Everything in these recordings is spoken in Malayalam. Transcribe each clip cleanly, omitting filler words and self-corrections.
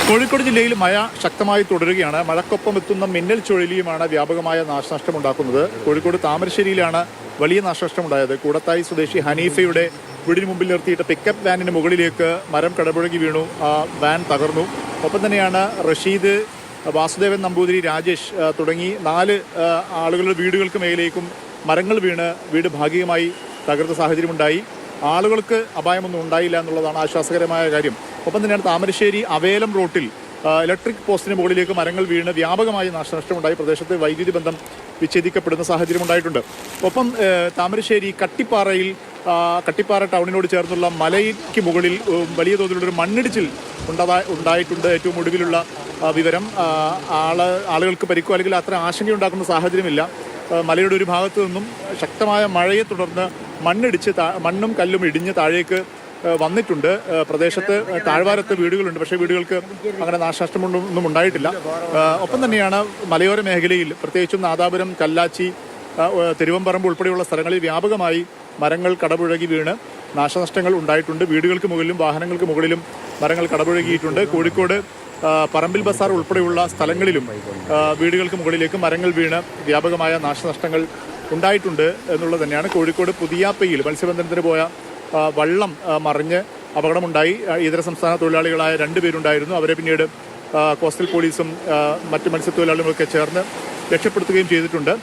കോഴിക്കോട് ജില്ലയിൽ മഴ ശക്തമായി തുടരുകയാണ്. മഴക്കൊപ്പം എത്തുന്ന മിന്നൽ ചുഴലിയുമാണ് വ്യാപകമായ നാശനഷ്ടമുണ്ടാക്കുന്നത്. കോഴിക്കോട് താമരശ്ശേരിയിലാണ് വലിയ നാശനഷ്ടമുണ്ടായത്. കൂടത്തായി സ്വദേശി ഹനീഫയുടെ വീടിന് മുമ്പിൽ നിർത്തിയിട്ട് പിക്കപ്പ് വാനിന് മുകളിലേക്ക് മരം കടപുഴകി വീണു. ആ വാൻ തകർന്നു. ഒപ്പം തന്നെയാണ് റഷീദ്, വാസുദേവൻ നമ്പൂതിരി, രാജേഷ് തുടങ്ങി 4 ആളുകളുടെ വീടുകൾക്ക് മേലേക്കും മരങ്ങൾ വീണ് വീട് ഭാഗികമായി തകർന്ന സാഹചര്യമുണ്ടായി. ആളുകൾക്ക് അപായമൊന്നും ഉണ്ടായില്ല എന്നുള്ളതാണ് ആശ്വാസകരമായ കാര്യം. ഒപ്പം തന്നെയാണ് താമരശ്ശേരി അവേലം റോട്ടിൽ ഇലക്ട്രിക് പോസ്റ്റിന് മുകളിലേക്ക് മരങ്ങൾ വീണ് വ്യാപകമായി നാശനഷ്ടമുണ്ടായി. പ്രദേശത്ത് വൈദ്യുതി ബന്ധം വിച്ഛേദിക്കപ്പെടുന്ന സാഹചര്യം ഉണ്ടായിട്ടുണ്ട്. ഒപ്പം താമരശ്ശേരി കട്ടിപ്പാറ ടൗണിനോട് ചേർന്നുള്ള മലയ്ക്ക് മുകളിൽ വലിയ തോതിലുള്ളൊരു മണ്ണിടിച്ചിൽ ഉണ്ടായിട്ടുണ്ട്. ഏറ്റവും ഒടുവിലുള്ള വിവരം ആളുകൾക്ക് പരിക്കോ അല്ലെങ്കിൽ അത്ര ആശങ്കയുണ്ടാക്കുന്ന സാഹചര്യമില്ല. മലയുടെ ഒരു ഭാഗത്തു നിന്നും ശക്തമായ മഴയെ തുടർന്ന് മണ്ണും കല്ലും ഇടിഞ്ഞ് താഴേക്ക് വന്നിട്ടുണ്ട്. പ്രദേശത്ത് താഴ്വാരത്ത് വീടുകളുണ്ട്, പക്ഷേ വീടുകൾക്ക് അങ്ങനെ നാശനഷ്ടമൊന്നും ഉണ്ടായിട്ടില്ല. ഒപ്പം തന്നെയാണ് മലയോര മേഖലയിൽ പ്രത്യേകിച്ചും നാദാപുരം, കല്ലാച്ചി, തിരുവമ്പറമ്പ് ഉൾപ്പെടെയുള്ള സ്ഥലങ്ങളിൽ വ്യാപകമായി മരങ്ങൾ കടപുഴകി വീണ് നാശനഷ്ടങ്ങൾ ഉണ്ടായിട്ടുണ്ട്. വീടുകൾക്ക് മുകളിലും വാഹനങ്ങൾക്ക് മുകളിലും മരങ്ങൾ കടപുഴകിയിട്ടുണ്ട്. കോഴിക്കോട് പറമ്പിൽ ബസാർ ഉൾപ്പെടെയുള്ള സ്ഥലങ്ങളിലും വീടുകൾക്ക് മുകളിലേക്ക് മരങ്ങൾ വീണ് വ്യാപകമായ നാശനഷ്ടങ്ങൾ ഉണ്ടായിട്ടുണ്ട് എന്നുള്ളത് തന്നെയാണ്. കോഴിക്കോട് പുതിയാപ്പയിൽ മത്സ്യബന്ധനത്തിന് പോയ വള്ളം മറിഞ്ഞ് അപകടമുണ്ടായി. ഇതര സംസ്ഥാന തൊഴിലാളികളായ 2 പേരുണ്ടായിരുന്നു. അവരെ പിന്നീട് കോസ്റ്റൽ പോലീസും മറ്റ് മത്സ്യത്തൊഴിലാളികളൊക്കെ ചേർന്ന് രക്ഷപ്പെടുത്തുകയും ചെയ്തിട്ടുണ്ട്.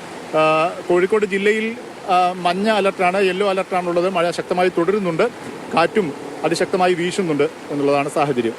കോഴിക്കോട് ജില്ലയിൽ മഞ്ഞ അലർട്ടാണ്, യെല്ലോ അലർട്ടാണുള്ളത്. മഴ ശക്തമായി തുടരുന്നുണ്ട്. കാറ്റും അതിശക്തമായി വീശുന്നുണ്ട് എന്നുള്ളതാണ് സാഹചര്യം.